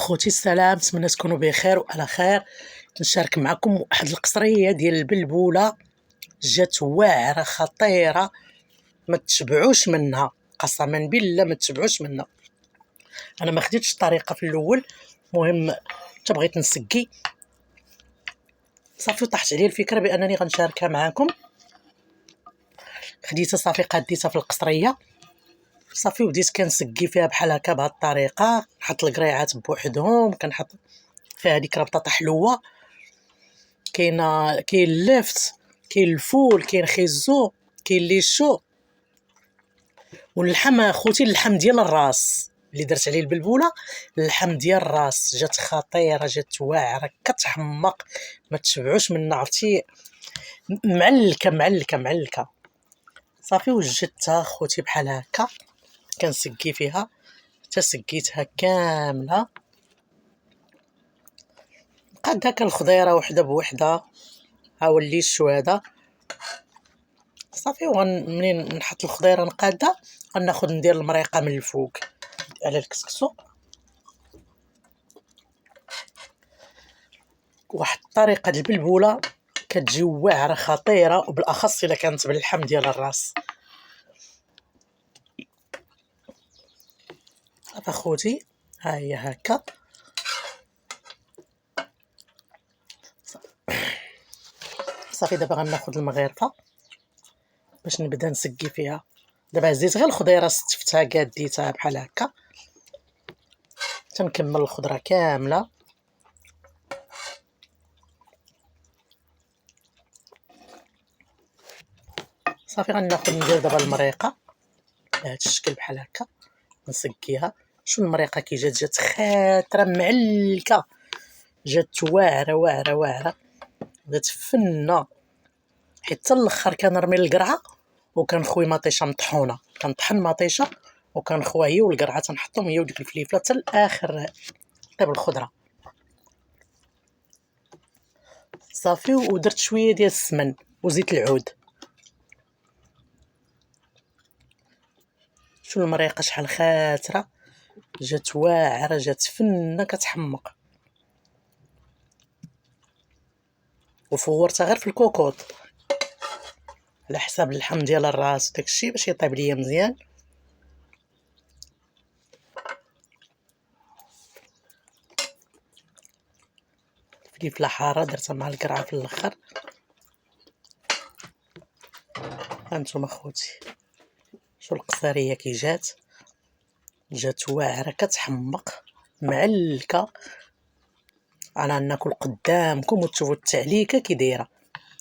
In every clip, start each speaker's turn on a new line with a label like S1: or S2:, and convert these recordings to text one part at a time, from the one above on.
S1: خوتي السلام، نتمنى تكونوا بخير وعلى خير. نشارك معكم واحد القصريه ديال البلبوله جات واعره خطيره، ما تشبعوش منها، قسما بالله ما تشبعوش منها. انا ما خديتش الطريقه في الاول، المهم حتى بغيت نسقي صافي طاحت عليا الفكره بانني غنشاركها معكم. خديتها صافي قاديتها في القصريه صافي وبديت كنسقي فيها بحال هكا بهذه الطريقه. نحط القريعات بوحدهم، كنحط فيها ديك ربطه حلوه، كاين اللفت، كاين الفول، كاين خيزو، كاين ليشو، واللحم اخوتي اللحم ديال الراس اللي درت عليه البلبوله. اللحم ديال الراس جات خطيره، جات واعره كتحمق، ما تشبعوش منها، عرفتي معلكه معلكه معلكه. صافي وجدتها اخوتي بحال هكا كنسقي فيها حتى سقيتها كامله. قاد هكا الخضيره وحده بوحده، ها هو الليشو هذا صافي. منين نحط الخضيره نقاده غناخذ ندير المريقه من الفوق على الكسكسو. واحد الطريقه د البلبوله كتجي واعره خطيره، وبالاخص الا كانت باللحم ديال الراس. صافي اخوتي ها هي هكا. صافي دابا غناخذ المغرفه باش نبدا نسقي فيها. دابا هزيت غير الخضيره ستفتها قاديتها بحال هكا، تنكمل الخضره كامله. صافي غناخذ ندير دابا المريقه بهذا الشكل بحال هكا نسقيها. شو المريقه كي جات خاطره معلكه، جات واعره واعره واعره، جات فنه. حتى الاخر كنرمي القرعه وكنخوي مطيشه مطحونه، كنطحن مطيشه وكنخوها هي والقرعه، تنحطهم هي وديك الفليفله حتى الاخر طيب الخضره. صافي ودرت شويه ديال السمن وزيت العود. شو المريقه شحال خاطره، جات واعره، جات فنه كتحمق. وفورتها غير في الكوكوط على حساب اللحم ديال الراس وداكشي باش يطيب ليا مزيان. فليفله حاره درتها مع القرعه في الاخر. هانتوما خوتي شو القصريه كي جات واعره كتحمق معلكه. انا ناكل قدامكم وتشوفوا التعليكه كي دايره.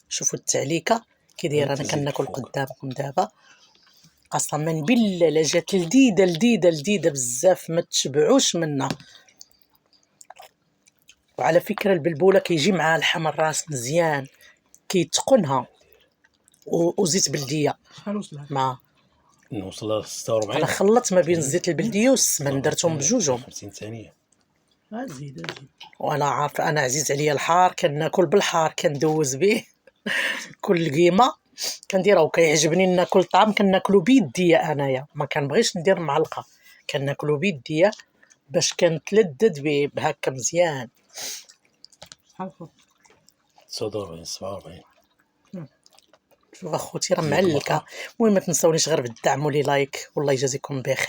S1: شوفوا التعليكه كي دايره، انا كناكل قدامكم دابا. قسما بالله لا جات لذيذه لذيذه لذيذه بزاف، ما تشبعوش منها. وعلى فكره البلبوله كيجي معها لحم الراس مزيان كيتقنها وزيت بلديه.
S2: شحال وصلت؟
S1: ما
S2: نوصل 46.
S1: انا خلطت ما بين الزيت البلديه والسمن، درتهم بجوجهم.
S2: 50 ثانيه.
S1: زيد. وانا عارف انا عزيز عليا الحار، كناكل بالحار كندوز به كل قيمه كنديرها. وكيعجبني ناكل الطعام كناكلو بيديا، انايا ما كنبغيش ندير معلقه، كناكلو بيديا باش كنتلذذ به بهكا مزيان.
S2: شحال فوق 49 47.
S1: شوف اخوتي راه معلكه. المهم ما تنساونيش غير بالدعم ولي لايك، والله يجازيكم بخير.